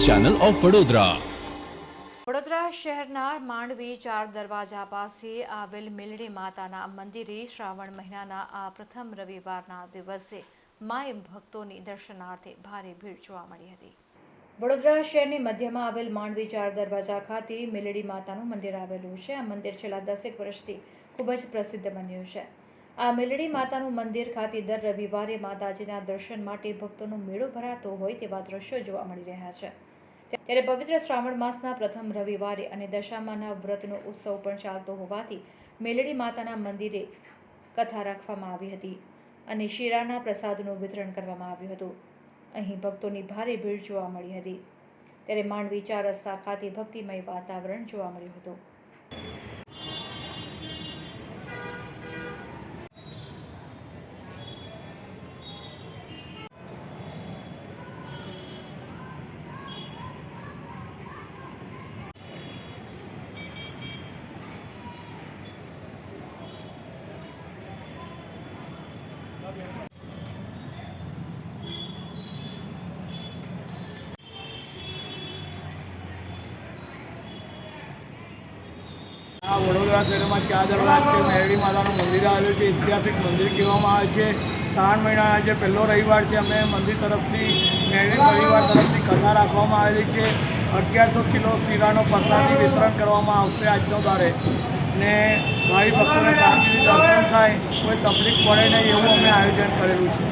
Channel of Vadodara. Vadodara શહેરના માંડવી 4 દરવાજા પાસે આવેલ મેલડી માતાના મંદિરે શ્રાવણ મહિનાના આ પ્રથમ રવિવારના દિવસે માય ભક્તોની દર્શનાર્થે ભારે ભીડ જોવા મળી હતી। વડોદરા શહેરની મધ્યમાં આવેલ માંડવી 4 દરવાજા ખાતે મેલડી માતાનું મંદિર આવેલું છે। આ મંદિર છેલ્લા 10 વર્ષથી ખૂબ જ પ્રસિદ્ધ બન્યું છે। આ મેલડી માતાનું મંદિર ખાતે દર રવિવારે માતાજીના દર્શન માટે ભક્તોનો મેળો ભરાતો હોય તેવા દ્રશ્યો જોવા મળી રહ્યા છે। ત્યારે પવિત્ર શ્રાવણ માસના પ્રથમ રવિવારે અને દશામાના વ્રતનો ઉત્સવ પણ ચાલતો હોવાથી મેલડી માતાના મંદિરે કથા રાખવામાં આવી હતી અને શીરાના પ્રસાદનું વિતરણ કરવામાં આવ્યું હતું। અહીં ભક્તોની ભારે ભીડ જોવા મળી હતી। ત્યારે માંડવી 4 રસ્તા ખાતે ભક્તિમય વાતાવરણ જોવા મળ્યું હતું। આ વડોદરા શહેરમાં 4 દરવાજા મેલડી માતાનું મંદિર આવેલું છે। ઐતિહાસિક મંદિર કહેવામાં આવે છે। શ્રાવણ મહિનાના જે પહેલો રવિવાર છે અમે મંદિર તરફથી મેલડી પરિવાર તરફથી કથા રાખવામાં આવેલી છે। 1100 કિલો શીરાનો પ્રસાદી વિતરણ કરવામાં આવશે આજનો દાડે ને ભાઈ ભક્તોને શાંતિથી દર્શન થાય, કોઈ તકલીફ પડે નહીં એવું અમે આયોજન કરેલું છે।